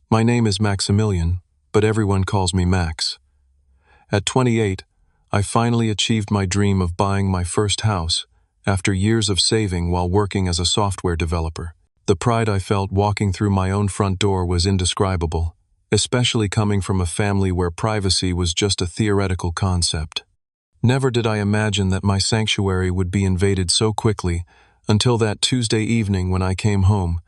My name is Maximilian, but everyone calls me Max. At 28, I finally achieved my dream of buying my first house after years of saving while working as a software developer. The pride I felt walking through my own front door was indescribable, especially coming from a family where privacy was just a theoretical concept. Never did I imagine that my sanctuary would be invaded so quickly until that Tuesday evening when I came home,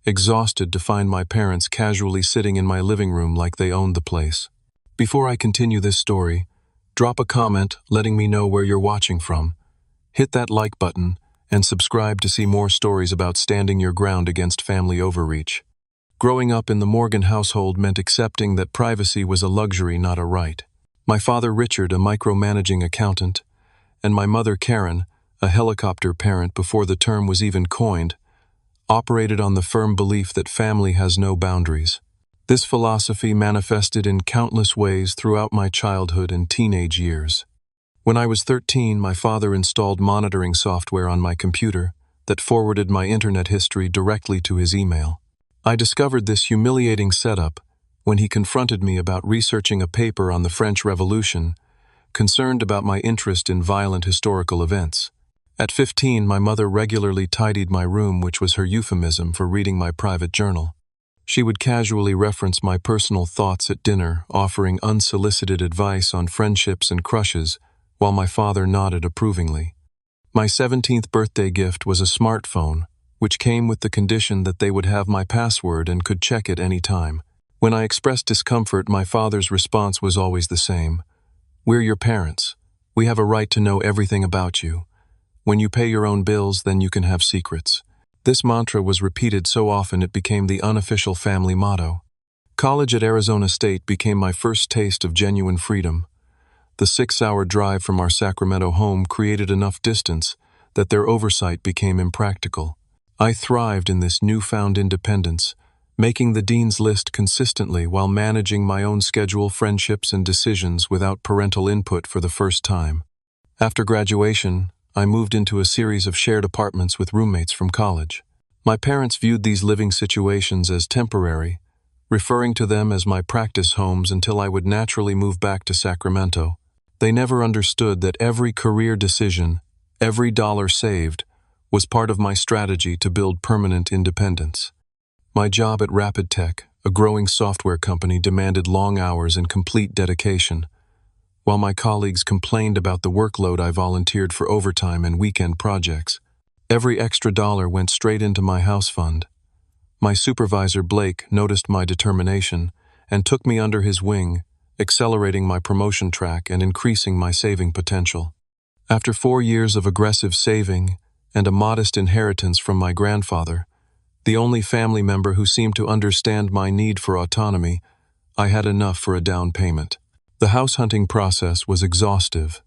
exhausted to find my parents casually sitting in my living room like they owned the place. Before I continue this story, drop a comment letting me know where you're watching from. Hit that like button and subscribe to see more stories about standing your ground against family overreach. Growing up in the Morgan household meant accepting that privacy was a luxury, not a right. My father Richard, a micromanaging accountant, and my mother Karen, a helicopter parent before the term was even coined, operated on the firm belief that family has no boundaries. This philosophy manifested in countless ways throughout my childhood and teenage years. When I was 13, my father installed monitoring software on my computer that forwarded my internet history directly to his email. I discovered this humiliating setup when he confronted me about researching a paper on the French Revolution, concerned about my interest in violent historical events. At 15, my mother regularly tidied my room, which was her euphemism for reading my private journal. She would casually reference my personal thoughts at dinner, offering unsolicited advice on friendships and crushes, while my father nodded approvingly. My 17th birthday gift was a smartphone, which came with the condition that they would have my password and could check it any time. When I expressed discomfort, my father's response was always the same. "We're your parents. We have a right to know everything about you. When you pay your own bills, then you can have secrets." This mantra was repeated so often it became the unofficial family motto. College at Arizona State became my first taste of genuine freedom. The 6-hour drive from our Sacramento home created enough distance that their oversight became impractical. I thrived in this newfound independence, making the dean's list consistently while managing my own schedule, friendships, and decisions without parental input for the first time. After graduation, I moved into a series of shared apartments with roommates from college. My parents viewed these living situations as temporary, referring to them as my practice homes until I would naturally move back to Sacramento. They never understood that every career decision, every dollar saved, was part of my strategy to build permanent independence. My job at Rapid Tech, a growing software company, demanded long hours and complete dedication. While my colleagues complained about the workload, I volunteered for overtime and weekend projects. Every extra dollar went straight into my house fund. My supervisor, Blake, noticed my determination and took me under his wing, accelerating my promotion track and increasing my saving potential. After 4 years of aggressive saving and a modest inheritance from my grandfather, the only family member who seemed to understand my need for autonomy, I had enough for a down payment. The house hunting process was exhaustive.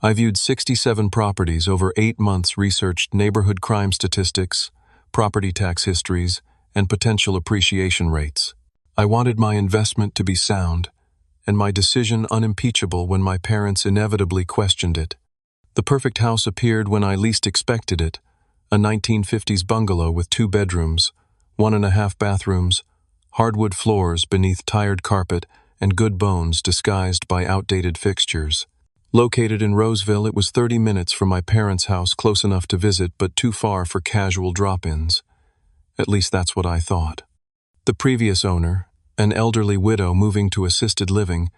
I viewed 67 properties over 8 months, researched neighborhood crime statistics, property tax histories, and potential appreciation rates. I wanted my investment to be sound, and my decision unimpeachable when my parents inevitably questioned it. The perfect house appeared when I least expected it, a 1950s bungalow with 2 bedrooms, 1.5 bathrooms, hardwood floors beneath tired carpet, and good bones disguised by outdated fixtures. Located in Roseville, it was 30 minutes from my parents' house, close enough to visit but too far for casual drop-ins. At least that's what I thought. The previous owner, an elderly widow moving to assisted living,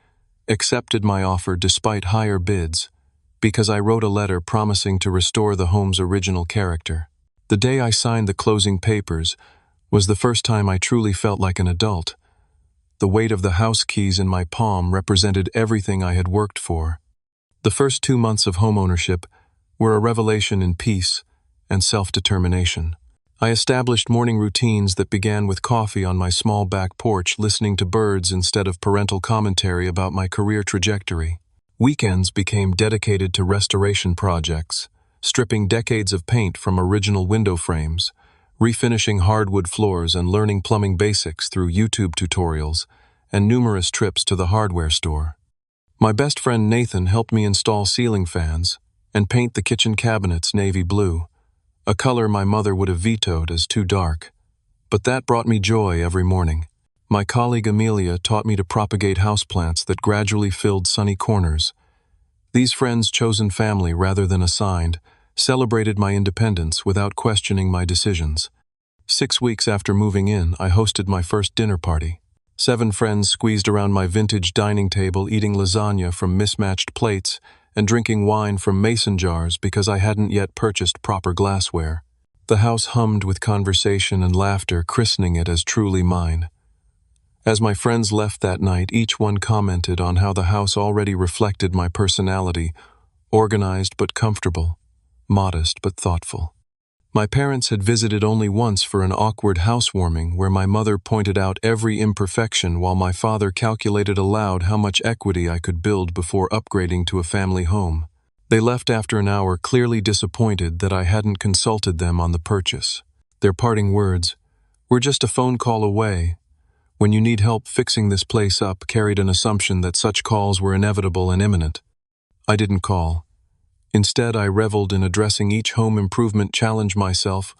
accepted my offer despite higher bids because I wrote a letter promising to restore the home's original character. The day I signed the closing papers was the first time I truly felt like an adult. The weight of the house keys in my palm represented everything I had worked for. The first 2 months of homeownership were a revelation in peace and self-determination. I established morning routines that began with coffee on my small back porch, listening to birds instead of parental commentary about my career trajectory. Weekends became dedicated to restoration projects, stripping decades of paint from original window frames, refinishing hardwood floors, and learning plumbing basics through YouTube tutorials and numerous trips to the hardware store. My best friend Nathan helped me install ceiling fans and paint the kitchen cabinets navy blue, a color my mother would have vetoed as too dark. But that brought me joy every morning. My colleague Amelia taught me to propagate houseplants that gradually filled sunny corners. These friends, chosen family rather than assigned, celebrated my independence without questioning my decisions. 6 weeks after moving in, I hosted my first dinner party. 7 friends squeezed around my vintage dining table, eating lasagna from mismatched plates and drinking wine from mason jars because I hadn't yet purchased proper glassware. The house hummed with conversation and laughter, christening it as truly mine. As my friends left that night, each one commented on how the house already reflected my personality, organized but comfortable, modest but thoughtful. My parents had visited only once for an awkward housewarming where my mother pointed out every imperfection while my father calculated aloud how much equity I could build before upgrading to a family home. They left after an hour, clearly disappointed that I hadn't consulted them on the purchase. Their parting words, "We're just a phone call away. When you need help fixing this place up," carried an assumption that such calls were inevitable and imminent. I didn't call. Instead, I reveled in addressing each home improvement challenge myself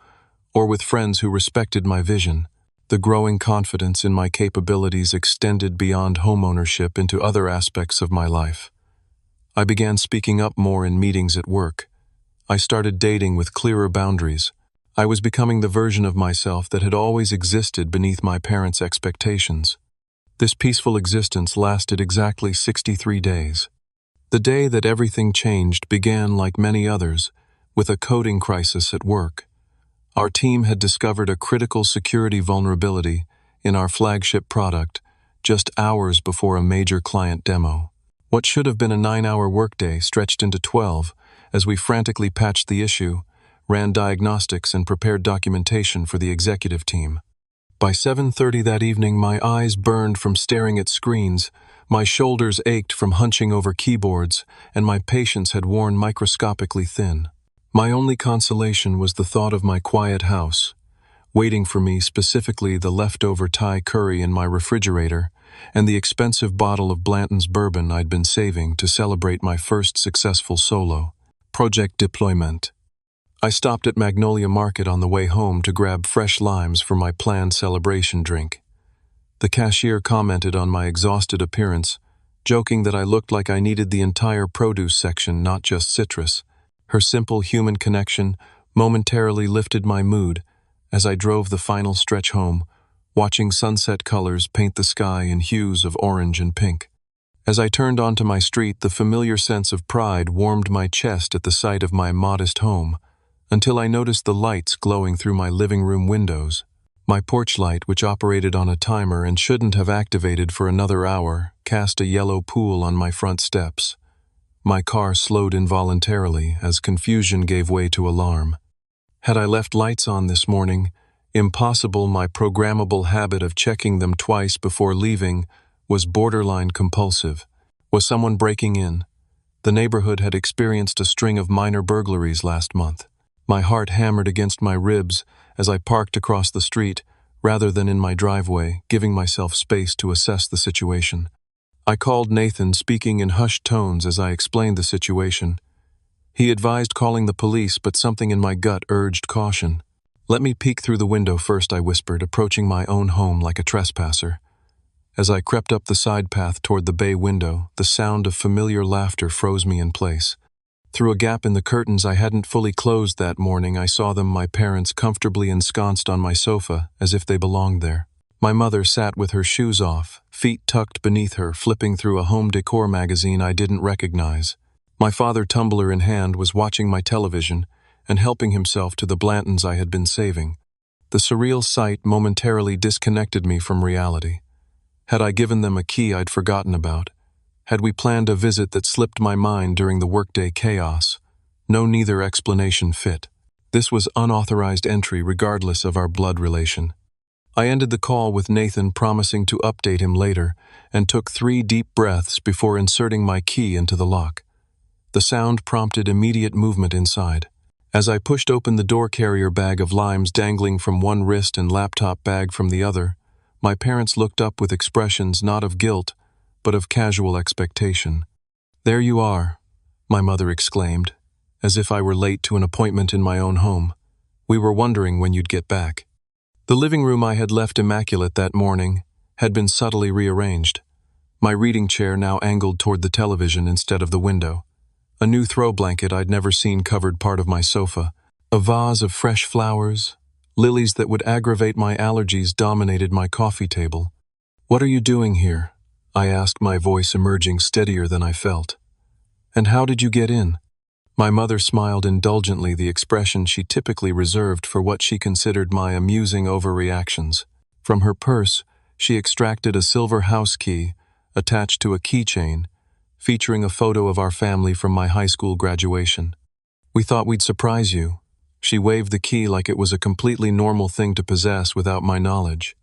or with friends who respected my vision. The growing confidence in my capabilities extended beyond homeownership into other aspects of my life. I began speaking up more in meetings at work. I started dating with clearer boundaries. I was becoming the version of myself that had always existed beneath my parents' expectations. This peaceful existence lasted exactly 63 days. The day that everything changed began, like many others, with a coding crisis at work. Our team had discovered a critical security vulnerability in our flagship product just hours before a major client demo. What should have been a 9-hour workday stretched into 12 as we frantically patched the issue, ran diagnostics, and prepared documentation for the executive team. By 7:30 that evening, my eyes burned from staring at screens, my shoulders ached from hunching over keyboards, and my patience had worn microscopically thin. My only consolation was the thought of my quiet house, waiting for me, specifically the leftover Thai curry in my refrigerator and the expensive bottle of Blanton's bourbon I'd been saving to celebrate my first successful solo project deployment. I stopped at Magnolia Market on the way home to grab fresh limes for my planned celebration drink. The cashier commented on my exhausted appearance, joking that I looked like I needed the entire produce section, not just citrus. Her simple human connection momentarily lifted my mood as I drove the final stretch home, watching sunset colors paint the sky in hues of orange and pink. As I turned onto my street, the familiar sense of pride warmed my chest at the sight of my modest home, until I noticed the lights glowing through my living room windows. My porch light, which operated on a timer and shouldn't have activated for another hour, cast a yellow pool on my front steps. My car slowed involuntarily as confusion gave way to alarm. Had I left lights on this morning? Impossible. My programmable habit of checking them twice before leaving was borderline compulsive. Was someone breaking in? The neighborhood had experienced a string of minor burglaries last month. My heart hammered against my ribs as I parked across the street rather than in my driveway, giving myself space to assess the situation. I called Nathan, speaking in hushed tones as I explained the situation. He advised calling the police, but something in my gut urged caution. "Let me peek through the window first," I whispered, approaching my own home like a trespasser. As I crept up the side path toward the bay window, the sound of familiar laughter froze me in place. Through a gap in the curtains I hadn't fully closed that morning, I saw them, my parents, comfortably ensconced on my sofa, as if they belonged there. My mother sat with her shoes off, feet tucked beneath her, flipping through a home decor magazine I didn't recognize. My father, tumbler in hand, was watching my television and helping himself to the Blantons I had been saving. The surreal sight momentarily disconnected me from reality. Had I given them a key I'd forgotten about? Had we planned a visit that slipped my mind during the workday chaos? No, neither explanation fit. This was unauthorized entry regardless of our blood relation. I ended the call with Nathan promising to update him later and took 3 deep breaths before inserting my key into the lock. The sound prompted immediate movement inside. As I pushed open the door carrier bag of limes dangling from one wrist and laptop bag from the other, my parents looked up with expressions not of guilt, but of casual expectation. "There you are," my mother exclaimed, as if I were late to an appointment in my own home. "We were wondering when you'd get back." The living room I had left immaculate that morning had been subtly rearranged. My reading chair now angled toward the television instead of the window. A new throw blanket I'd never seen covered part of my sofa. A vase of fresh flowers, lilies that would aggravate my allergies, dominated my coffee table. "What are you doing here?" I asked, my voice emerging steadier than I felt. "And how did you get in?" My mother smiled indulgently, the expression she typically reserved for what she considered my amusing overreactions. From her purse, she extracted a silver house key attached to a keychain, featuring a photo of our family from my high school graduation. "We thought we'd surprise you." She waved the key like it was a completely normal thing to possess without my knowledge.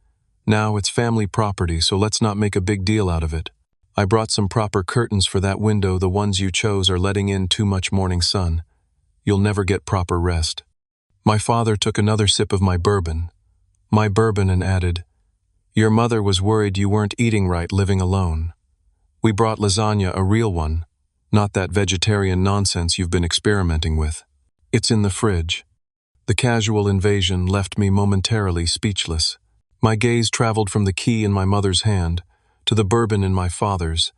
"Now it's family property, so let's not make a big deal out of it. I brought some proper curtains for that window. The ones you chose are letting in too much morning sun. You'll never get proper rest." My father took another sip of my bourbon, and added, "Your mother was worried you weren't eating right living alone. We brought lasagna, a real one, not that vegetarian nonsense you've been experimenting with. It's in the fridge." The casual invasion left me momentarily speechless. My gaze traveled from the key in my mother's hand to the bourbon in my father's,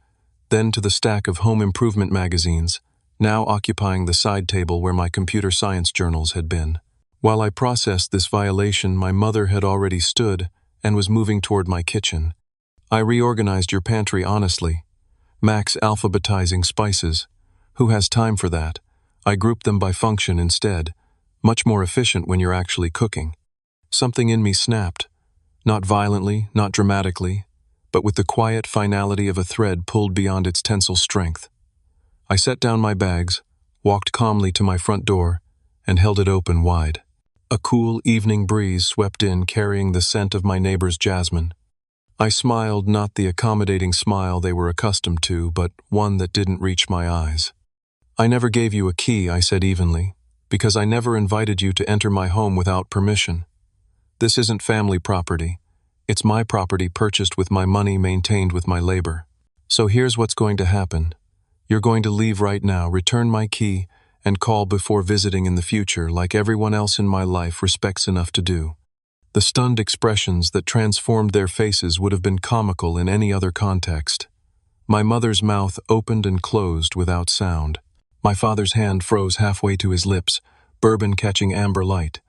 then to the stack of home improvement magazines, now occupying the side table where my computer science journals had been. While I processed this violation, my mother had already stood and was moving toward my kitchen. "I reorganized your pantry honestly. Max alphabetizing spices. Who has time for that? I grouped them by function instead. Much more efficient when you're actually cooking." Something in me snapped. Not violently, not dramatically, but with the quiet finality of a thread pulled beyond its tensile strength. I set down my bags, walked calmly to my front door, and held it open wide. A cool evening breeze swept in, carrying the scent of my neighbor's jasmine. I smiled, not the accommodating smile they were accustomed to, but one that didn't reach my eyes. "I never gave you a key," I said evenly, "because I never invited you to enter my home without permission. This isn't family property. It's my property, purchased with my money, maintained with my labor. So here's what's going to happen. You're going to leave right now, return my key, and call before visiting in the future, like everyone else in my life respects enough to do." The stunned expressions that transformed their faces would have been comical in any other context. My mother's mouth opened and closed without sound. My father's hand froze halfway to his lips, bourbon catching amber light.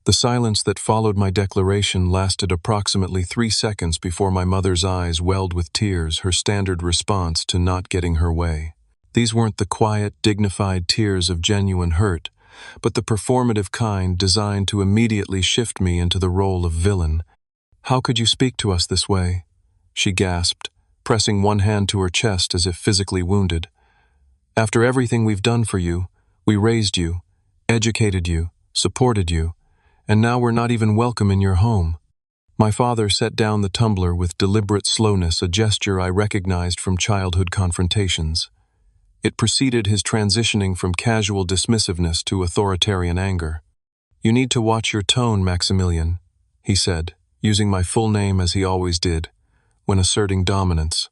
The silence that followed my declaration lasted approximately 3 seconds before my mother's eyes welled with tears, her standard response to not getting her way. These weren't the quiet, dignified tears of genuine hurt, but the performative kind designed to immediately shift me into the role of villain. "How could you speak to us this way?" she gasped, pressing one hand to her chest as if physically wounded. "After everything we've done for you, we raised you, educated you, supported you, and now we're not even welcome in your home." My father set down the tumbler with deliberate slowness, a gesture I recognized from childhood confrontations. It preceded his transitioning from casual dismissiveness to authoritarian anger. "You need to watch your tone, Maximilian," he said, using my full name as he always did, when asserting dominance.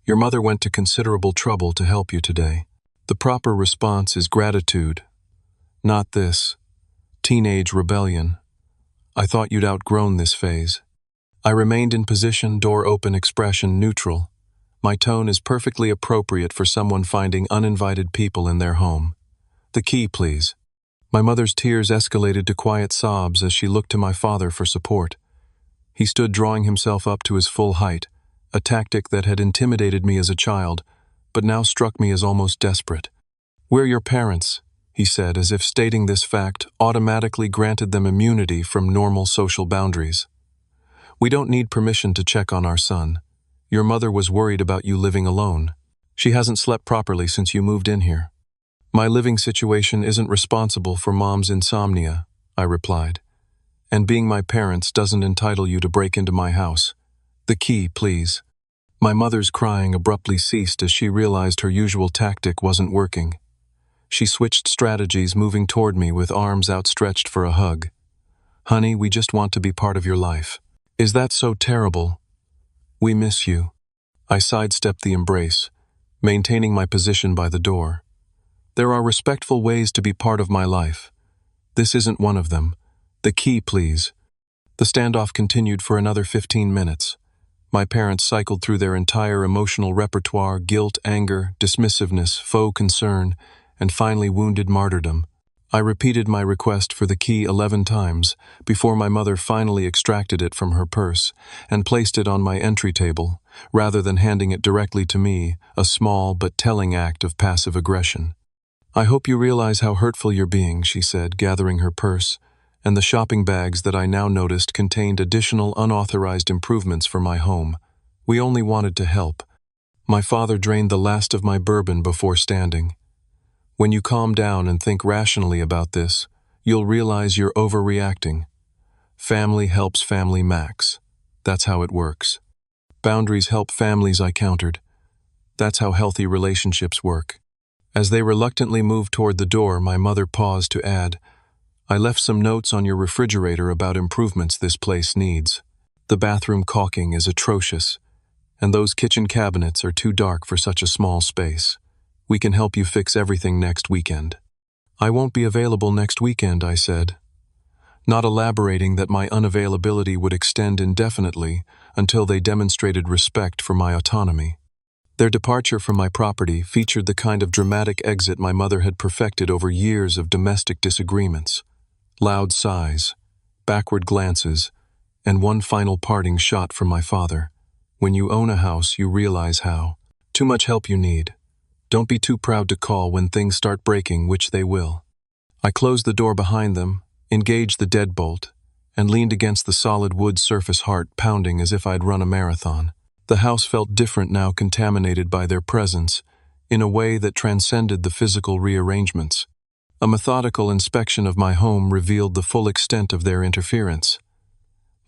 "Your mother went to considerable trouble to help you today. The proper response is gratitude, not this teenage rebellion. I thought you'd outgrown this phase." I remained in position, door open, expression neutral. My tone is perfectly appropriate for someone finding uninvited people in their home. "The key, please." My mother's tears escalated to quiet sobs as she looked to my father for support. He stood drawing himself up to his full height, a tactic that had intimidated me as a child, but now struck me as almost desperate. "We're your parents," he said, as if stating this fact automatically granted them immunity from normal social boundaries. "We don't need permission to check on our son. Your mother was worried about you living alone. She hasn't slept properly since you moved in here." "My living situation isn't responsible for Mom's insomnia," I replied. "And being my parents doesn't entitle you to break into my house. The key, please." My mother's crying abruptly ceased as she realized her usual tactic wasn't working. She switched strategies, moving toward me with arms outstretched for a hug. "Honey, we just want to be part of your life." "Is that so terrible? We miss you." I sidestepped the embrace, maintaining my position by the door. "There are respectful ways to be part of my life. This isn't one of them. The key, please." The standoff continued for another 15 minutes. My parents cycled through their entire emotional repertoire: guilt, anger, dismissiveness, faux concern, and finally wounded martyrdom. I repeated my request for the key 11 times before my mother finally extracted it from her purse and placed it on my entry table, rather than handing it directly to me, a small but telling act of passive aggression. "I hope you realize how hurtful you're being," she said, gathering her purse, and the shopping bags that I now noticed contained additional unauthorized improvements for my home. "We only wanted to help." My father drained the last of my bourbon before standing. "When you calm down and think rationally about this, you'll realize you're overreacting. Family helps family, Max. That's how it works. Boundaries help families," I countered. "That's how healthy relationships work." As they reluctantly moved toward the door, my mother paused to add, "I left some notes on your refrigerator about improvements this place needs. The bathroom caulking is atrocious, and those kitchen cabinets are too dark for such a small space. We can help you fix everything next weekend." "I won't be available next weekend," I said, not elaborating that my unavailability would extend indefinitely until they demonstrated respect for my autonomy. Their departure from my property featured the kind of dramatic exit my mother had perfected over years of domestic disagreements. Loud sighs, backward glances, and one final parting shot from my father. "When you own a house, you realize how too much help you need. Don't be too proud to call when things start breaking, which they will." I closed the door behind them, engaged the deadbolt, and leaned against the solid wood surface, heart pounding as if I'd run a marathon. The house felt different now, contaminated by their presence, in a way that transcended the physical rearrangements. A methodical inspection of my home revealed the full extent of their interference.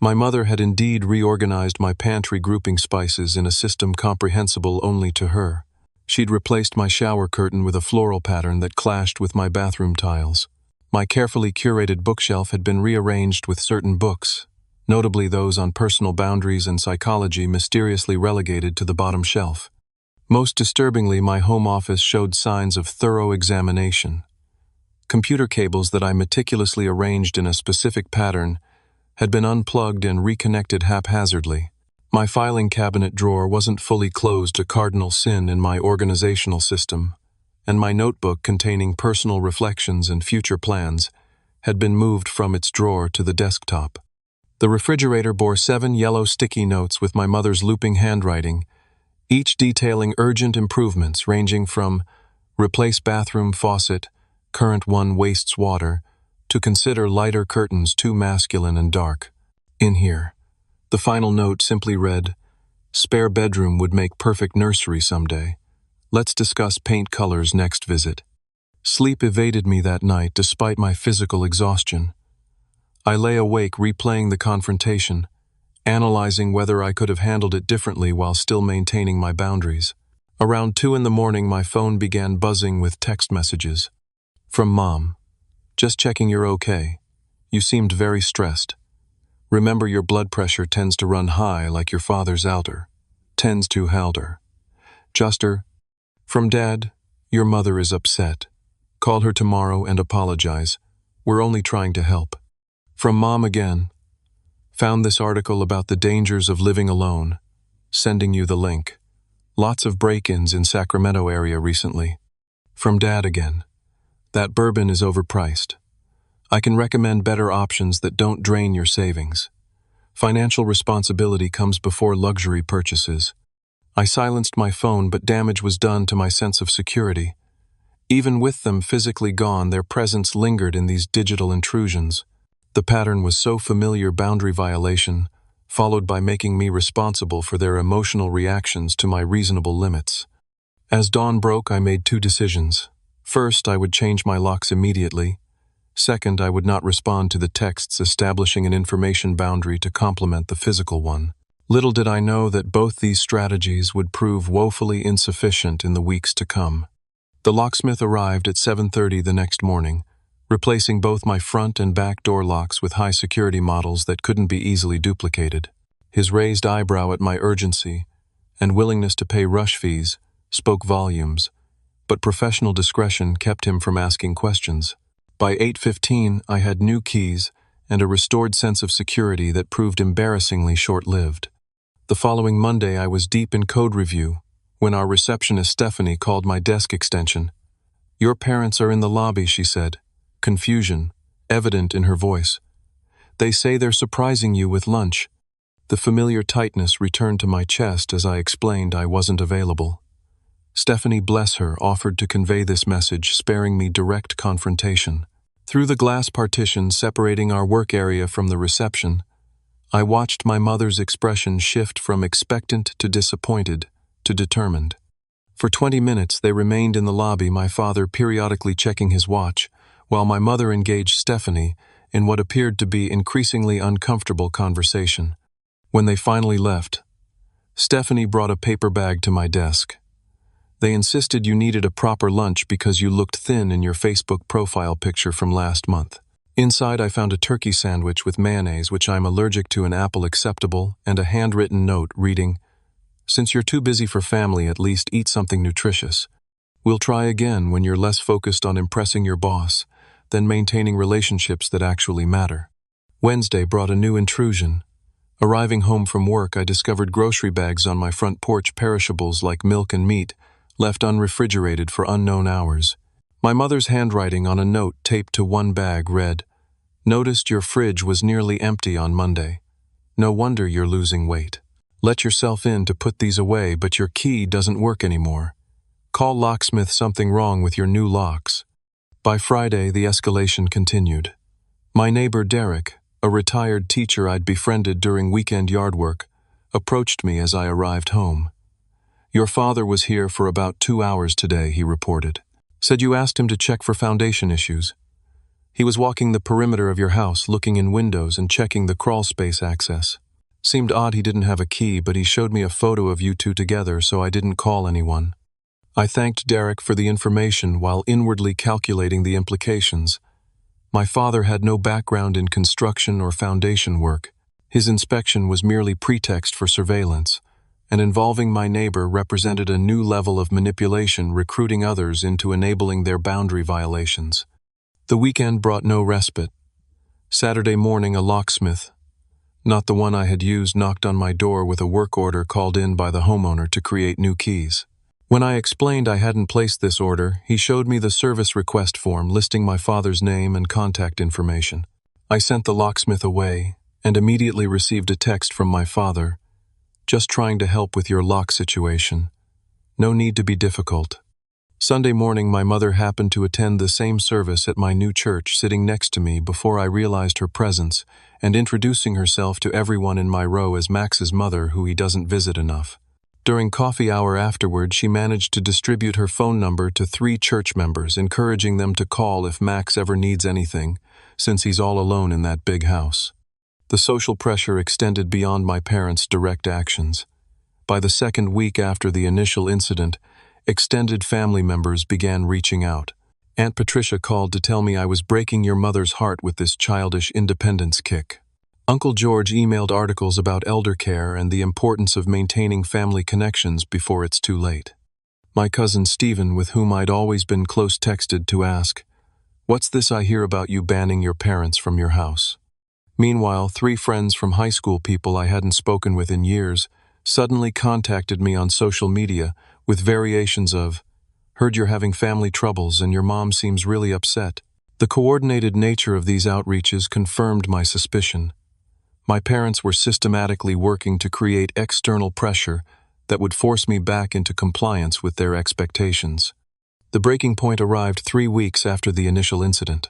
My mother had indeed reorganized my pantry, grouping spices in a system comprehensible only to her. She'd replaced my shower curtain with a floral pattern that clashed with my bathroom tiles. My carefully curated bookshelf had been rearranged with certain books, notably those on personal boundaries and psychology, mysteriously relegated to the bottom shelf. Most disturbingly, my home office showed signs of thorough examination. Computer cables that I meticulously arranged in a specific pattern had been unplugged and reconnected haphazardly. My filing cabinet drawer wasn't fully closed, a cardinal sin in my organizational system, and my notebook containing personal reflections and future plans had been moved from its drawer to the desktop. The refrigerator bore 7 yellow sticky notes with my mother's looping handwriting, each detailing urgent improvements ranging from "replace bathroom faucet, current one wastes water," to "consider lighter curtains, too masculine and dark." In here, the final note simply read, "Spare bedroom would make perfect nursery someday. Let's discuss paint colors next visit." Sleep evaded me that night despite my physical exhaustion. I lay awake replaying the confrontation, analyzing whether I could have handled it differently while still maintaining my boundaries. Around 2 in the morning, my phone began buzzing with text messages. From Mom. "Just checking you're okay. You seemed very stressed. Remember, your blood pressure tends to run high like your father's outer. Tends to halder. Juster." From Dad. "Your mother is upset. Call her tomorrow and apologize. We're only trying to help." From Mom again. "Found this article about the dangers of living alone. Sending you the link. Lots of break-ins in Sacramento area recently." From Dad again. "That bourbon is overpriced. I can recommend better options that don't drain your savings. Financial responsibility comes before luxury purchases." I silenced my phone, but damage was done to my sense of security. Even with them physically gone, their presence lingered in these digital intrusions. The pattern was so familiar: boundary violation, followed by making me responsible for their emotional reactions to my reasonable limits. As dawn broke, I made 2 decisions. First, I would change my locks immediately. Second, I would not respond to the texts establishing an information boundary to complement the physical one. Little did I know that both these strategies would prove woefully insufficient in the weeks to come. The locksmith arrived at 7:30 the next morning, replacing both my front and back door locks with high security models that couldn't be easily duplicated. His raised eyebrow at my urgency and willingness to pay rush fees spoke volumes, but professional discretion kept him from asking questions. By 8:15, I had new keys and a restored sense of security that proved embarrassingly short-lived. The following Monday, I was deep in code review when our receptionist Stephanie called my desk extension. "Your parents are in the lobby," she said, confusion evident in her voice. "They say they're surprising you with lunch." The familiar tightness returned to my chest as I explained I wasn't available. Stephanie, bless her, offered to convey this message, sparing me direct confrontation. Through the glass partition separating our work area from the reception, I watched my mother's expression shift from expectant to disappointed to determined. For 20 minutes they remained in the lobby, my father periodically checking his watch, while my mother engaged Stephanie in what appeared to be increasingly uncomfortable conversation. When they finally left, Stephanie brought a paper bag to my desk. "They insisted you needed a proper lunch because you looked thin in your Facebook profile picture from last month." Inside I found a turkey sandwich with mayonnaise, which I'm allergic to, an apple acceptable, and a handwritten note reading, "Since you're too busy for family, at least eat something nutritious. We'll try again when you're less focused on impressing your boss than maintaining relationships that actually matter." Wednesday brought a new intrusion. Arriving home from work, I discovered grocery bags on my front porch, perishables like milk and meat, left unrefrigerated for unknown hours. My mother's handwriting on a note taped to one bag read, "Noticed your fridge was nearly empty on Monday. No wonder you're losing weight. Let yourself in to put these away, but your key doesn't work anymore. Call locksmith, something wrong with your new locks." By Friday, the escalation continued. My neighbor Derek, a retired teacher I'd befriended during weekend yard work, approached me as I arrived home. "Your father was here for about 2 hours today," he reported. "Said you asked him to check for foundation issues. He was walking the perimeter of your house, looking in windows and checking the crawl space access. Seemed odd he didn't have a key, but he showed me a photo of you two together, so I didn't call anyone." I thanked Derek for the information while inwardly calculating the implications. My father had no background in construction or foundation work. His inspection was merely pretext for surveillance, and involving my neighbor represented a new level of manipulation, recruiting others into enabling their boundary violations. The weekend brought no respite. Saturday morning, a locksmith, not the one I had used, knocked on my door with a work order called in by the homeowner to create new keys. When I explained I hadn't placed this order, he showed me the service request form listing my father's name and contact information. I sent the locksmith away and immediately received a text from my father, "Just trying to help with your lock situation. No need to be difficult." Sunday morning, my mother happened to attend the same service at my new church, sitting next to me before I realized her presence and introducing herself to everyone in my row as Max's mother, who he doesn't visit enough. During coffee hour afterward, she managed to distribute her phone number to 3 church members, encouraging them to call if Max ever needs anything, since he's all alone in that big house. The social pressure extended beyond my parents' direct actions. By the second week after the initial incident, extended family members began reaching out. Aunt Patricia called to tell me I was breaking your mother's heart with this childish independence kick. Uncle George emailed articles about elder care and the importance of maintaining family connections before it's too late. My cousin Stephen, with whom I'd always been close, texted to ask, "What's this I hear about you banning your parents from your house?" Meanwhile, 3 friends from high school, people I hadn't spoken with in years, suddenly contacted me on social media with variations of, "Heard you're having family troubles and your mom seems really upset." The coordinated nature of these outreaches confirmed my suspicion. My parents were systematically working to create external pressure that would force me back into compliance with their expectations. The breaking point arrived 3 weeks after the initial incident.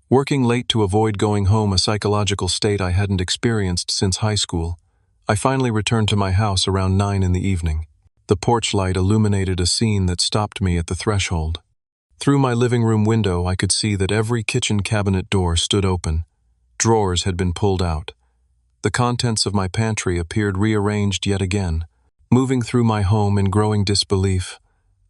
Working late to avoid going home, a psychological state I hadn't experienced since high school, I finally returned to my house around 9 in the evening. The porch light illuminated a scene that stopped me at the threshold. Through my living room window, I could see that every kitchen cabinet door stood open. Drawers had been pulled out. The contents of my pantry appeared rearranged yet again. Moving through my home in growing disbelief,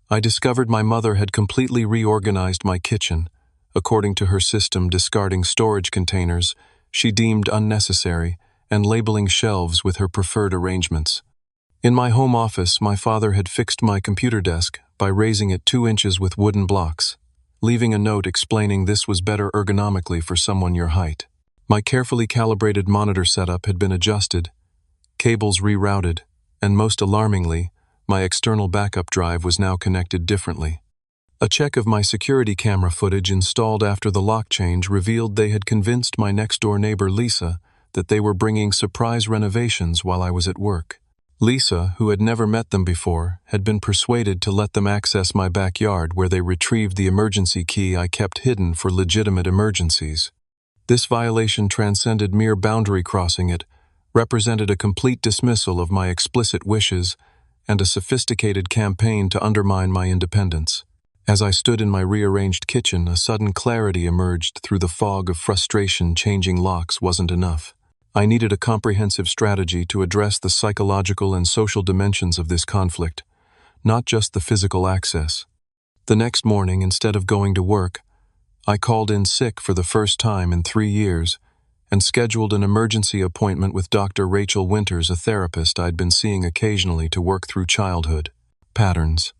I discovered my mother had completely reorganized my kitchen, according to her system, discarding storage containers she deemed unnecessary and labeling shelves with her preferred arrangements. In my home office, my father had fixed my computer desk by raising it 2 inches with wooden blocks, leaving a note explaining this was better ergonomically for someone your height. My carefully calibrated monitor setup had been adjusted, cables rerouted, and most alarmingly, my external backup drive was now connected differently. A check of my security camera footage installed after the lock change revealed they had convinced my next-door neighbor Lisa that they were bringing surprise renovations while I was at work. Lisa, who had never met them before, had been persuaded to let them access my backyard where they retrieved the emergency key I kept hidden for legitimate emergencies. This violation transcended mere boundary crossing. It represented a complete dismissal of my explicit wishes and a sophisticated campaign to undermine my independence. As I stood in my rearranged kitchen, a sudden clarity emerged through the fog of frustration. Changing locks wasn't enough. I needed a comprehensive strategy to address the psychological and social dimensions of this conflict, not just the physical access. The next morning, instead of going to work, I called in sick for the first time in 3 years and scheduled an emergency appointment with Dr. Rachel Winters, a therapist I'd been seeing occasionally to work through childhood patterns.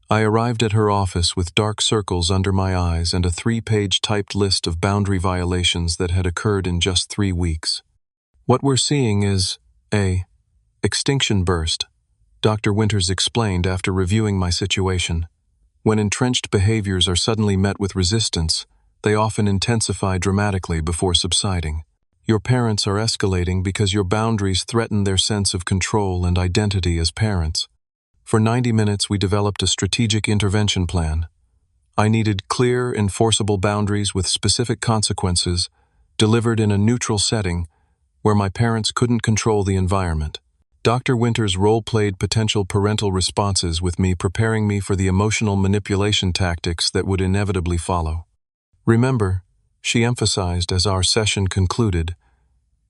I arrived at her office with dark circles under my eyes and a 3-page typed list of boundary violations that had occurred in just 3 weeks. "What we're seeing is a extinction burst," Dr. Winters explained after reviewing my situation. "When entrenched behaviors are suddenly met with resistance, they often intensify dramatically before subsiding. Your parents are escalating because your boundaries threaten their sense of control and identity as parents. For 90 minutes, we developed a strategic intervention plan. I needed clear, enforceable boundaries with specific consequences, delivered in a neutral setting where my parents couldn't control the environment. Dr. Winters role-played potential parental responses with me, preparing me for the emotional manipulation tactics that would inevitably follow. Remember, she emphasized as our session concluded,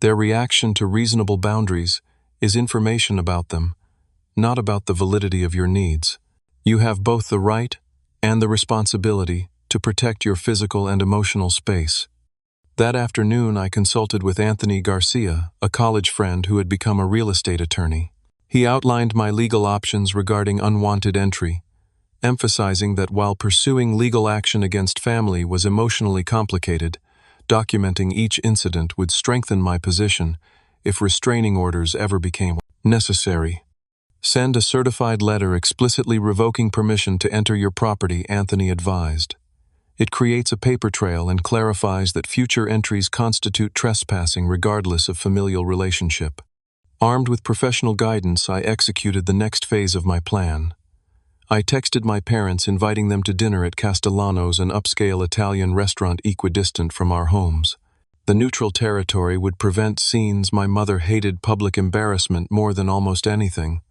their reaction to reasonable boundaries is information about them, not about the validity of your needs. You have both the right and the responsibility to protect your physical and emotional space. That afternoon, I consulted with Anthony Garcia, a college friend who had become a real estate attorney. He outlined my legal options regarding unwanted entry, emphasizing that while pursuing legal action against family was emotionally complicated, documenting each incident would strengthen my position if restraining orders ever became necessary. "Send a certified letter explicitly revoking permission to enter your property," Anthony advised. "It creates a paper trail and clarifies that future entries constitute trespassing regardless of familial relationship." Armed with professional guidance, I executed the next phase of my plan. I texted my parents inviting them to dinner at Castellano's, an upscale Italian restaurant equidistant from our homes. The neutral territory would prevent scenes. My mother hated public embarrassment more than almost anything,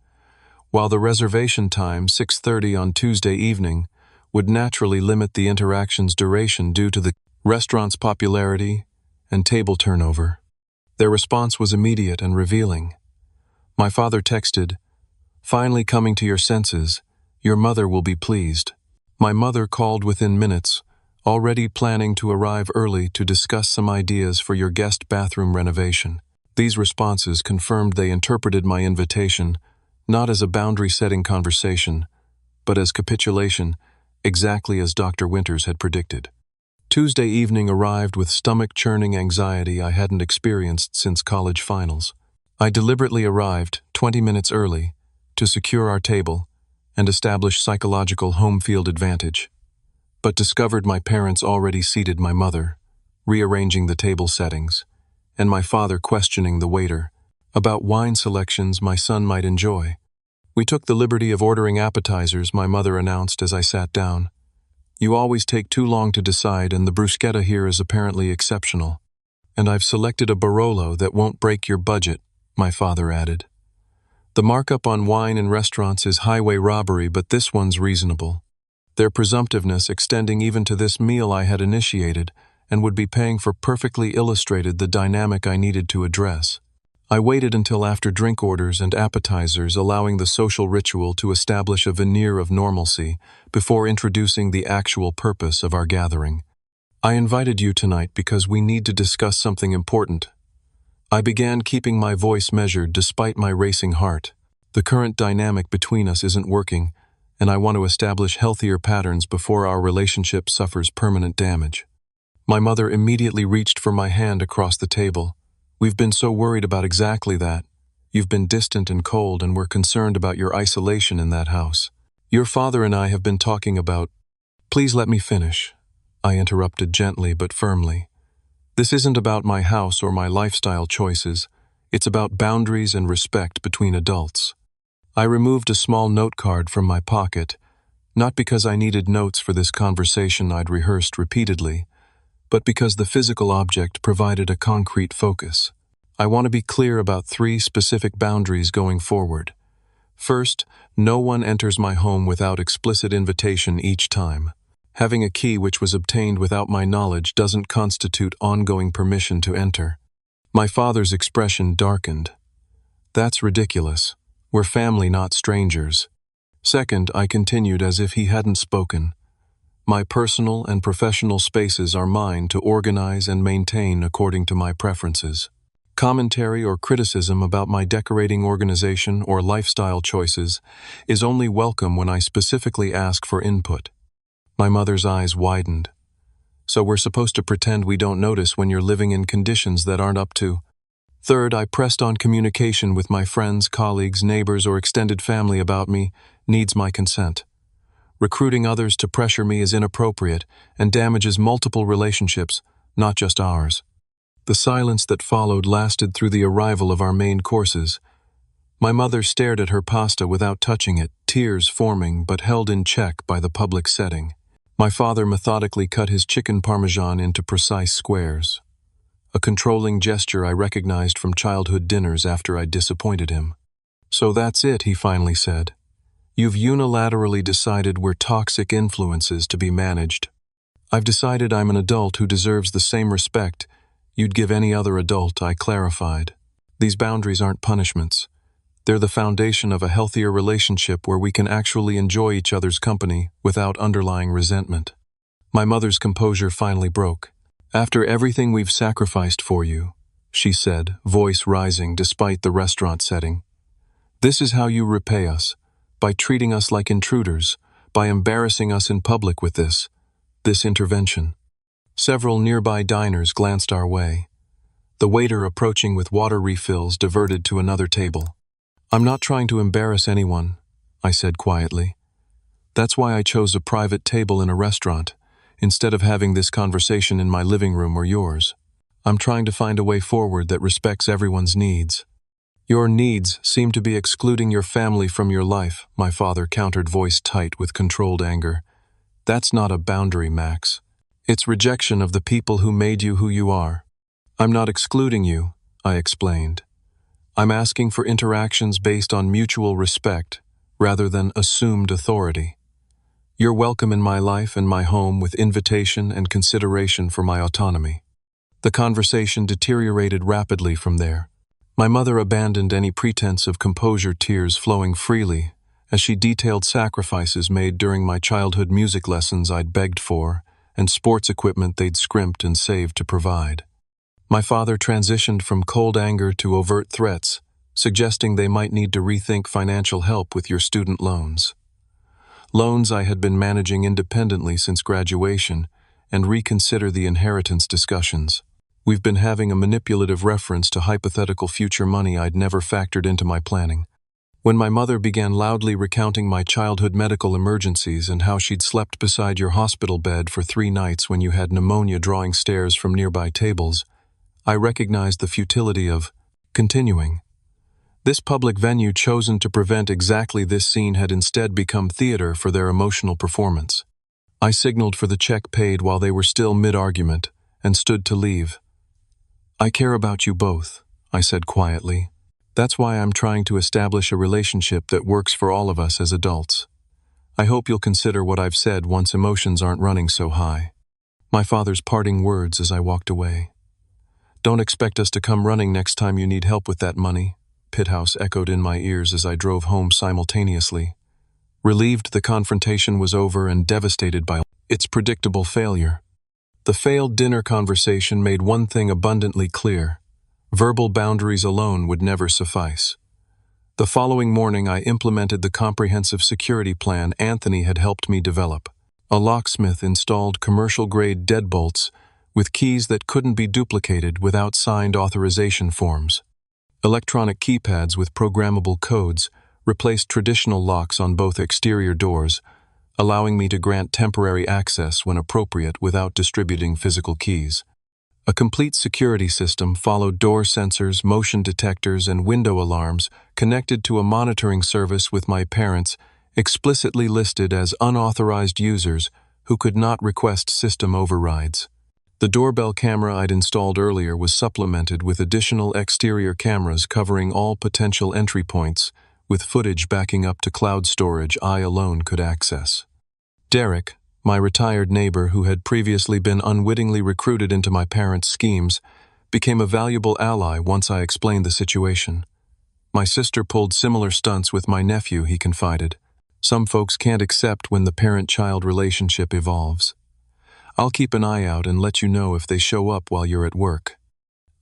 while the reservation time, 6:30 on Tuesday evening, would naturally limit the interaction's duration due to the restaurant's popularity and table turnover. Their response was immediate and revealing. My father texted, "Finally coming to your senses. Your mother will be pleased." My mother called within minutes, already planning to arrive early to discuss some ideas for your guest bathroom renovation. These responses confirmed they interpreted my invitation not as a boundary-setting conversation, but as capitulation, exactly as Dr. Winters had predicted. Tuesday evening arrived with stomach-churning anxiety I hadn't experienced since college finals. I deliberately arrived 20 minutes early to secure our table and establish psychological home field advantage, but discovered my parents already seated, my mother rearranging the table settings, and my father questioning the waiter about wine selections my son might enjoy. "We took the liberty of ordering appetizers," my mother announced as I sat down. "You always take too long to decide, and the bruschetta here is apparently exceptional. And I've selected a Barolo that won't break your budget," my father added. "The markup on wine in restaurants is highway robbery, but this one's reasonable." Their presumptiveness extending even to this meal I had initiated and would be paying for perfectly illustrated the dynamic I needed to address. I waited until after drink orders and appetizers, allowing the social ritual to establish a veneer of normalcy before introducing the actual purpose of our gathering. "I invited you tonight because we need to discuss something important." I began, keeping my voice measured despite my racing heart. "The current dynamic between us isn't working, and I want to establish healthier patterns before our relationship suffers permanent damage." My mother immediately reached for my hand across the table. "We've been so worried about exactly that. You've been distant and cold, and we're concerned about your isolation in that house. Your father and I have been talking about—" "Please let me finish," I interrupted gently but firmly. "This isn't about my house or my lifestyle choices. It's about boundaries and respect between adults." I removed a small note card from my pocket, not because I needed notes for this conversation I'd rehearsed repeatedly, but because the physical object provided a concrete focus. I want to be clear about 3 specific boundaries going forward. First, no one enters my home without explicit invitation each time. Having a key which was obtained without my knowledge doesn't constitute ongoing permission to enter. My father's expression darkened. "That's ridiculous. We're family, not strangers." Second, I continued as if he hadn't spoken. "My personal and professional spaces are mine to organize and maintain according to my preferences. Commentary or criticism about my decorating organization or lifestyle choices is only welcome when I specifically ask for input." My mother's eyes widened. "So we're supposed to pretend we don't notice when you're living in conditions that aren't up to—" Third, I pressed on communication with my friends, colleagues, neighbors, or extended family about me needs my consent. Recruiting others to pressure me is inappropriate and damages multiple relationships, not just ours. The silence that followed lasted through the arrival of our main courses. My mother stared at her pasta without touching it, tears forming but held in check by the public setting. My father methodically cut his chicken parmesan into precise squares, a controlling gesture I recognized from childhood dinners after I disappointed him. "So that's it," he finally said. "You've unilaterally decided we're toxic influences to be managed. I've decided I'm an adult who deserves the same respect you'd give any other adult," I clarified. "These boundaries aren't punishments. They're the foundation of a healthier relationship where we can actually enjoy each other's company without underlying resentment." My mother's composure finally broke. "After everything we've sacrificed for you," she said, voice rising despite the restaurant setting, "this is how you repay us, by treating us like intruders, by embarrassing us in public with this intervention." Several nearby diners glanced our way. The waiter approaching with water refills diverted to another table. "I'm not trying to embarrass anyone," I said quietly. "That's why I chose a private table in a restaurant, instead of having this conversation in my living room or yours. I'm trying to find a way forward that respects everyone's needs." "Your needs seem to be excluding your family from your life," my father countered, voice tight with controlled anger. "That's not a boundary, Max. It's rejection of the people who made you who you are." "I'm not excluding you," I explained. "I'm asking for interactions based on mutual respect, rather than assumed authority. You're welcome in my life and my home with invitation and consideration for my autonomy." The conversation deteriorated rapidly from there. My mother abandoned any pretense of composure, tears flowing freely, as she detailed sacrifices made during my childhood music lessons I'd begged for, and sports equipment they'd scrimped and saved to provide. My father transitioned from cold anger to overt threats, suggesting they might need to rethink financial help with your student loans. Loans I had been managing independently since graduation, and reconsider the inheritance discussions. We've been having a manipulative reference to hypothetical future money I'd never factored into my planning. When my mother began loudly recounting my childhood medical emergencies and how she'd slept beside your hospital bed for 3 nights when you had pneumonia drawing stares from nearby tables, I recognized the futility of continuing. This public venue chosen to prevent exactly this scene had instead become theater for their emotional performance. I signaled for the check paid while they were still mid-argument and stood to leave. "I care about you both," I said quietly. "That's why I'm trying to establish a relationship that works for all of us as adults. I hope you'll consider what I've said once emotions aren't running so high." My father's parting words as I walked away. "Don't expect us to come running next time you need help with that money," Pithouse echoed in my ears as I drove home simultaneously. Relieved the confrontation was over and devastated by its predictable failure. The failed dinner conversation made one thing abundantly clear: verbal boundaries alone would never suffice. The following morning I implemented the comprehensive security plan Anthony had helped me develop. A locksmith installed commercial-grade deadbolts with keys that couldn't be duplicated without signed authorization forms. Electronic keypads with programmable codes replaced traditional locks on both exterior doors, allowing me to grant temporary access when appropriate without distributing physical keys. A complete security system followed door sensors, motion detectors, and window alarms connected to a monitoring service with my parents explicitly listed as unauthorized users who could not request system overrides. The doorbell camera I'd installed earlier was supplemented with additional exterior cameras covering all potential entry points, with footage backing up to cloud storage I alone could access. Derek, my retired neighbor who had previously been unwittingly recruited into my parents' schemes, became a valuable ally once I explained the situation. My sister pulled similar stunts with my nephew, he confided. Some folks can't accept when the parent-child relationship evolves. I'll keep an eye out and let you know if they show up while you're at work.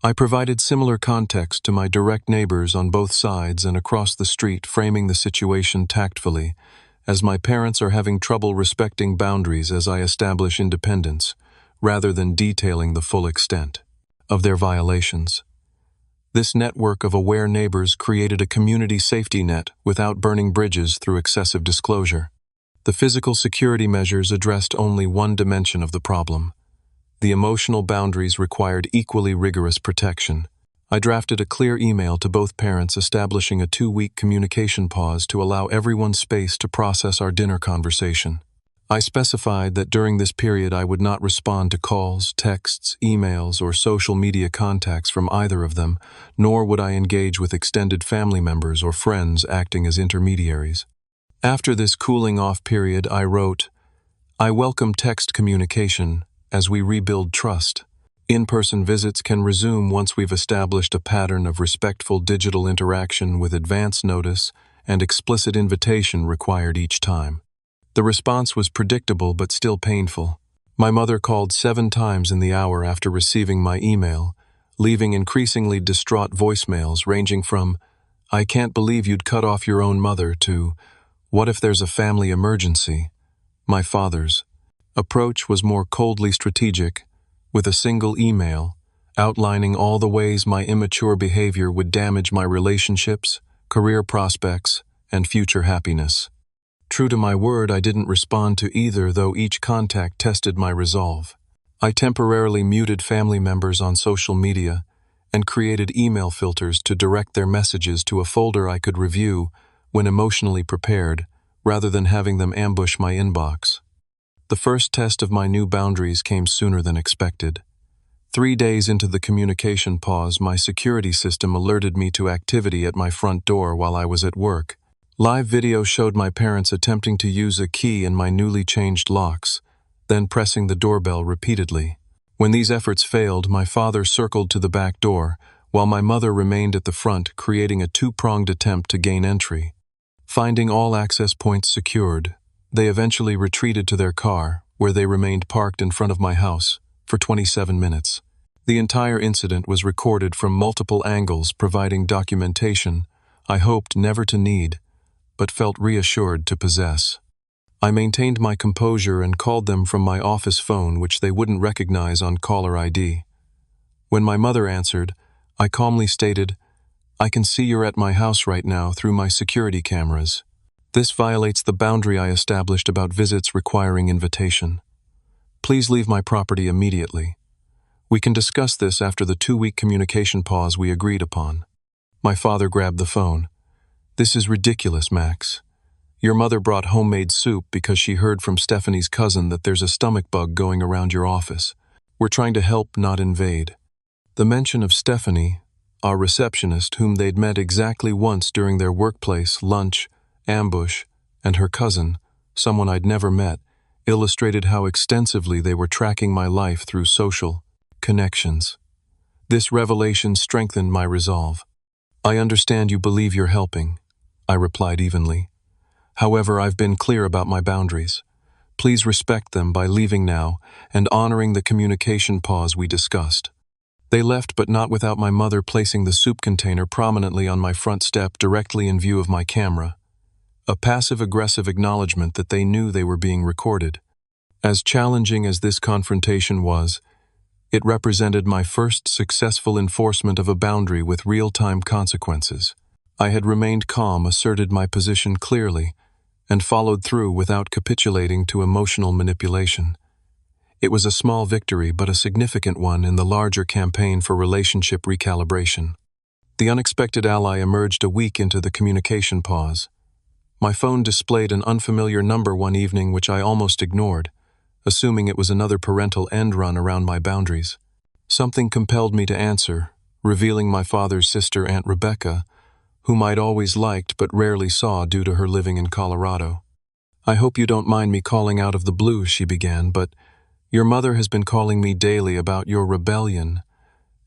I provided similar context to my direct neighbors on both sides and across the street, framing the situation tactfully, as my parents are having trouble respecting boundaries as I establish independence, rather than detailing the full extent of their violations. This network of aware neighbors created a community safety net without burning bridges through excessive disclosure. The physical security measures addressed only one dimension of the problem. The emotional boundaries required equally rigorous protection. I drafted a clear email to both parents establishing a 2-week communication pause to allow everyone space to process our dinner conversation. I specified that during this period I would not respond to calls, texts, emails, or social media contacts from either of them, nor would I engage with extended family members or friends acting as intermediaries. After this cooling-off period, I wrote, "I welcome text communication as we rebuild trust. In-person visits can resume once we've established a pattern of respectful digital interaction with advance notice and explicit invitation required each time." The response was predictable but still painful. My mother called 7 times in the hour after receiving my email, leaving increasingly distraught voicemails ranging from, "I can't believe you'd cut off your own mother," to, "What if there's a family emergency?" My father's approach was more coldly strategic, with a single email outlining all the ways my immature behavior would damage my relationships, career prospects, and future happiness. True to my word, I didn't respond to either, though each contact tested my resolve. I temporarily muted family members on social media and created email filters to direct their messages to a folder I could review when emotionally prepared, rather than having them ambush my inbox. The first test of my new boundaries came sooner than expected. 3 days into the communication pause, my security system alerted me to activity at my front door while I was at work. Live video showed my parents attempting to use a key in my newly changed locks, then pressing the doorbell repeatedly. When these efforts failed, my father circled to the back door, while my mother remained at the front, creating a 2-pronged attempt to gain entry. Finding all access points secured, they eventually retreated to their car, where they remained parked in front of my house for 27 minutes. The entire incident was recorded from multiple angles, providing documentation I hoped never to need, but felt reassured to possess. I maintained my composure and called them from my office phone, which they wouldn't recognize on caller ID. When my mother answered, I calmly stated, "I can see you're at my house right now through my security cameras. This violates the boundary I established about visits requiring invitation. Please leave my property immediately. We can discuss this after the 2-week communication pause we agreed upon." My father grabbed the phone. "This is ridiculous, Max. Your mother brought homemade soup because she heard from Stephanie's cousin that there's a stomach bug going around your office. We're trying to help, not invade." The mention of Stephanie, our receptionist whom they'd met exactly once during their workplace lunch, ambush, and her cousin, someone I'd never met, illustrated how extensively they were tracking my life through social connections. This revelation strengthened my resolve. "I understand you believe you're helping," I replied evenly. "However, I've been clear about my boundaries. Please respect them by leaving now and honoring the communication pause we discussed." They left, but not without my mother placing the soup container prominently on my front step directly in view of my camera. A passive-aggressive acknowledgement that they knew they were being recorded. As challenging as this confrontation was, It represented my first successful enforcement of a boundary with real-time consequences. I had remained calm, asserted my position clearly, and followed through without capitulating to emotional manipulation. It was a small victory, but a significant one in the larger campaign for relationship recalibration. The unexpected ally emerged a week into the communication pause. My phone displayed an unfamiliar number one evening which I almost ignored, assuming it was another parental end run around my boundaries. Something compelled me to answer, revealing my father's sister, Aunt Rebecca, whom I'd always liked but rarely saw due to her living in Colorado. "I hope you don't mind me calling out of the blue," she began, "but your mother has been calling me daily about your rebellion,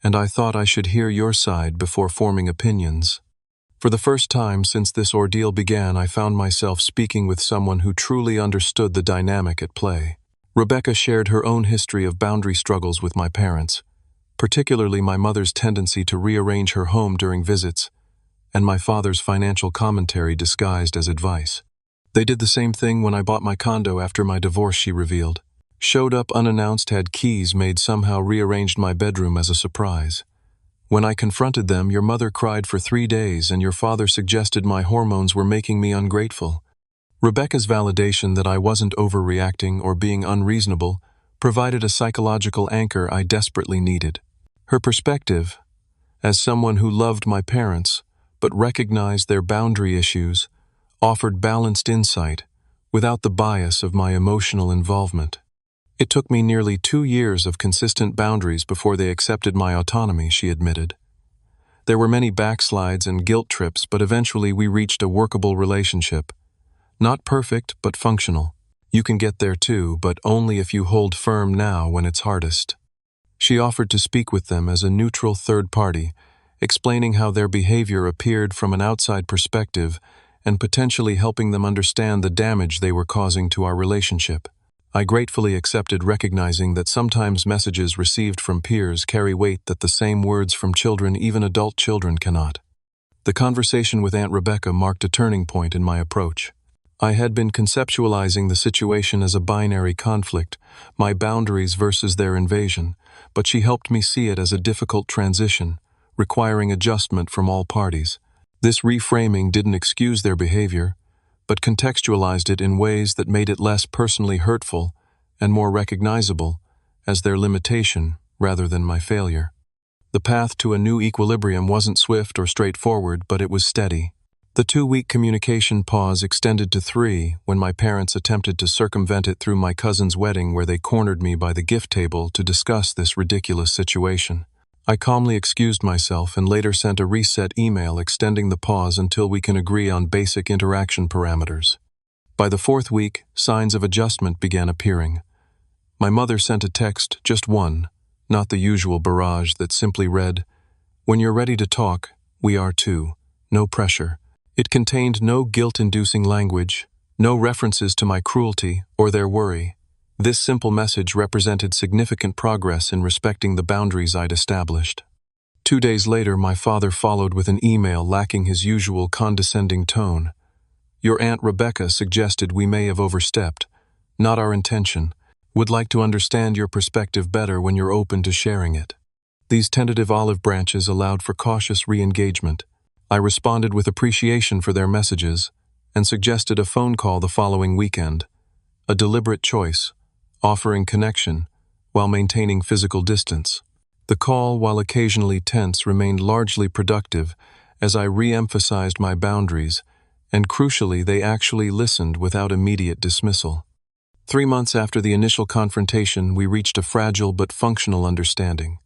and I thought I should hear your side before forming opinions." For the first time since this ordeal began, I found myself speaking with someone who truly understood the dynamic at play. Rebecca shared her own history of boundary struggles with my parents, particularly my mother's tendency to rearrange her home during visits, and my father's financial commentary disguised as advice. "They did the same thing when I bought my condo after my divorce," she revealed. "Showed up unannounced, had keys made, somehow rearranged my bedroom as a surprise. When I confronted them, your mother cried for 3 days, and your father suggested my hormones were making me ungrateful." Rebecca's validation that I wasn't overreacting or being unreasonable provided a psychological anchor I desperately needed. Her perspective, as someone who loved my parents but recognized their boundary issues, offered balanced insight without the bias of my emotional involvement. "It took me nearly 2 years of consistent boundaries before they accepted my autonomy," she admitted. "There were many backslides and guilt trips, but eventually we reached a workable relationship. Not perfect, but functional. You can get there too, but only if you hold firm now when it's hardest." She offered to speak with them as a neutral third party, explaining how their behavior appeared from an outside perspective and potentially helping them understand the damage they were causing to our relationship. I gratefully accepted, recognizing that sometimes messages received from peers carry weight that the same words from children, even adult children, cannot. The conversation with Aunt Rebecca marked a turning point in my approach. I had been conceptualizing the situation as a binary conflict, my boundaries versus their invasion, but she helped me see it as a difficult transition, requiring adjustment from all parties. This reframing didn't excuse their behavior, but contextualized it in ways that made it less personally hurtful and more recognizable as their limitation rather than my failure. The path to a new equilibrium wasn't swift or straightforward, but it was steady. The 2-week communication pause extended to 3 when my parents attempted to circumvent it through my cousin's wedding, where they cornered me by the gift table to discuss this ridiculous situation. I calmly excused myself and later sent a reset email extending the pause until we can agree on basic interaction parameters. By the 4th week, signs of adjustment began appearing. My mother sent a text, just one, not the usual barrage that simply read, "When you're ready to talk, we are too. No pressure." It contained no guilt-inducing language, no references to my cruelty or their worry. This simple message represented significant progress in respecting the boundaries I'd established. 2 days later, my father followed with an email lacking his usual condescending tone. "Your Aunt Rebecca suggested we may have overstepped. Not our intention. Would like to understand your perspective better when you're open to sharing it." These tentative olive branches allowed for cautious re-engagement. I responded with appreciation for their messages and suggested a phone call the following weekend. A deliberate choice, offering connection while maintaining physical distance. The call, while occasionally tense, remained largely productive as I re-emphasized my boundaries, and crucially, they actually listened without immediate dismissal. 3 months after the initial confrontation, we reached a fragile but functional understanding.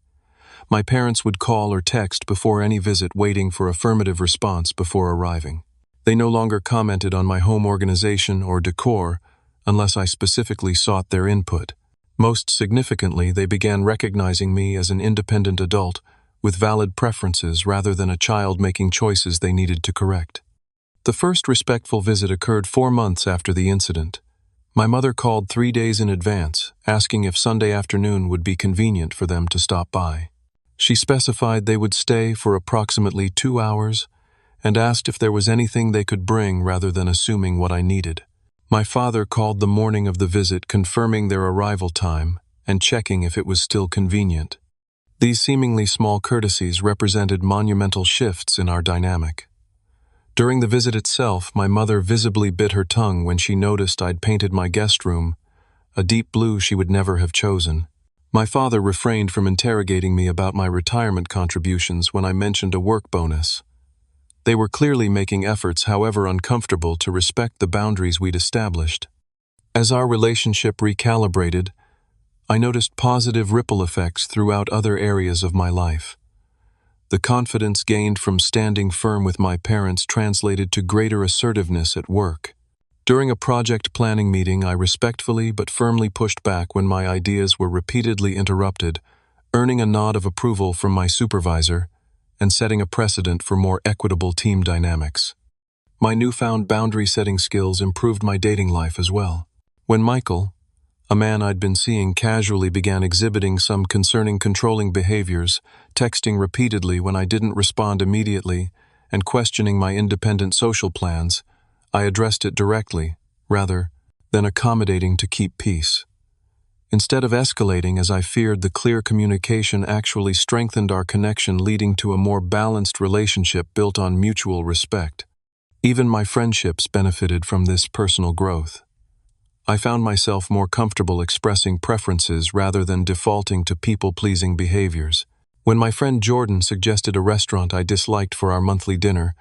My parents would call or text before any visit, waiting for affirmative response before arriving. They no longer commented on my home organization or decor unless I specifically sought their input. Most significantly, they began recognizing me as an independent adult with valid preferences rather than a child making choices they needed to correct. The first respectful visit occurred 4 months after the incident. My mother called 3 days in advance, asking if Sunday afternoon would be convenient for them to stop by. She specified they would stay for approximately 2 hours and asked if there was anything they could bring rather than assuming what I needed. My father called the morning of the visit, confirming their arrival time and checking if it was still convenient. These seemingly small courtesies represented monumental shifts in our dynamic. During the visit itself, my mother visibly bit her tongue when she noticed I'd painted my guest room a deep blue she would never have chosen. My father refrained from interrogating me about my retirement contributions when I mentioned a work bonus. They were clearly making efforts, however uncomfortable, to respect the boundaries we'd established. As our relationship recalibrated, I noticed positive ripple effects throughout other areas of my life. The confidence gained from standing firm with my parents translated to greater assertiveness at work. During a project planning meeting, I respectfully but firmly pushed back when my ideas were repeatedly interrupted, earning a nod of approval from my supervisor and setting a precedent for more equitable team dynamics. My newfound boundary-setting skills improved my dating life as well. When Michael, a man I'd been seeing casually, began exhibiting some concerning controlling behaviors, texting repeatedly when I didn't respond immediately, and questioning my independent social plans, I addressed it directly, rather than accommodating to keep peace. Instead of escalating as I feared, the clear communication actually strengthened our connection, leading to a more balanced relationship built on mutual respect. Even my friendships benefited from this personal growth. I found myself more comfortable expressing preferences rather than defaulting to people-pleasing behaviors. When my friend Jordan suggested a restaurant I disliked for our monthly dinner,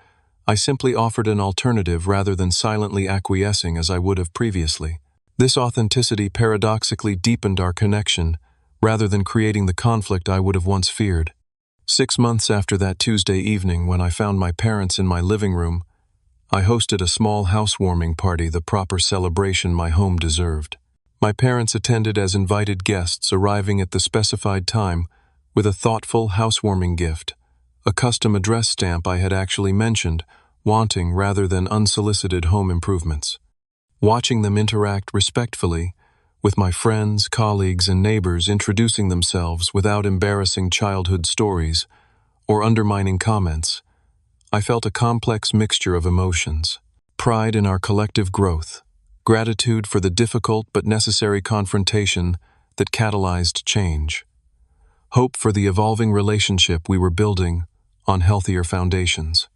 I simply offered an alternative rather than silently acquiescing as I would have previously. This authenticity paradoxically deepened our connection, rather than creating the conflict I would have once feared. 6 months after that Tuesday evening when I found my parents in my living room, I hosted a small housewarming party, the proper celebration my home deserved. My parents attended as invited guests, arriving at the specified time with a thoughtful housewarming gift, a custom address stamp I had actually mentioned, wanting rather than unsolicited home improvements. Watching them interact respectfully with my friends, colleagues, and neighbors, introducing themselves without embarrassing childhood stories or undermining comments, I felt a complex mixture of emotions: pride in our collective growth, gratitude for the difficult but necessary confrontation that catalyzed change, hope for the evolving relationship we were building on healthier foundations.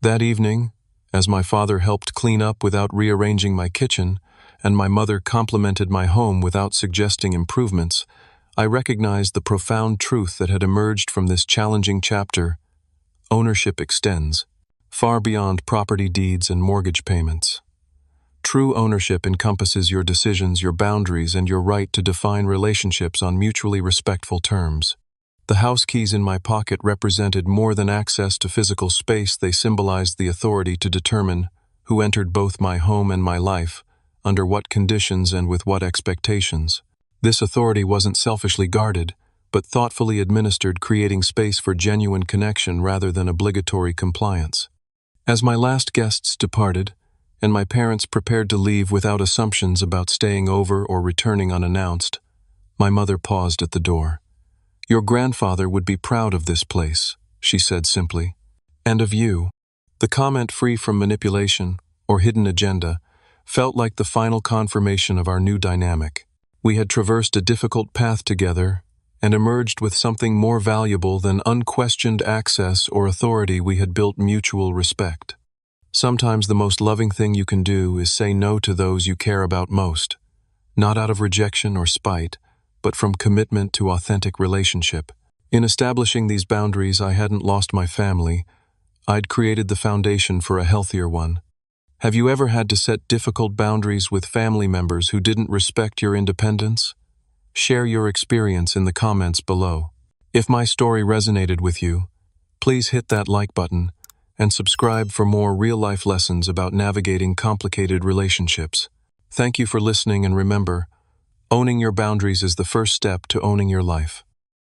That evening, as my father helped clean up without rearranging my kitchen, and my mother complimented my home without suggesting improvements, I recognized the profound truth that had emerged from this challenging chapter: ownership extends far beyond property deeds and mortgage payments. True ownership encompasses your decisions, your boundaries, and your right to define relationships on mutually respectful terms. The house keys in my pocket represented more than access to physical space. They symbolized the authority to determine who entered both my home and my life, under what conditions and with what expectations. This authority wasn't selfishly guarded, but thoughtfully administered, creating space for genuine connection rather than obligatory compliance. As my last guests departed, and my parents prepared to leave without assumptions about staying over or returning unannounced, my mother paused at the door. "Your grandfather would be proud of this place," she said simply. "And of you." The comment, free from manipulation or hidden agenda, felt like the final confirmation of our new dynamic. We had traversed a difficult path together and emerged with something more valuable than unquestioned access or authority. We had built mutual respect. Sometimes the most loving thing you can do is say no to those you care about most, not out of rejection or spite, but from commitment to authentic relationship. In establishing these boundaries, I hadn't lost my family. I'd created the foundation for a healthier one. Have you ever had to set difficult boundaries with family members who didn't respect your independence? Share your experience in the comments below. If my story resonated with you, please hit that like button and subscribe for more real-life lessons about navigating complicated relationships. Thank you for listening, and remember, owning your boundaries is the first step to owning your life.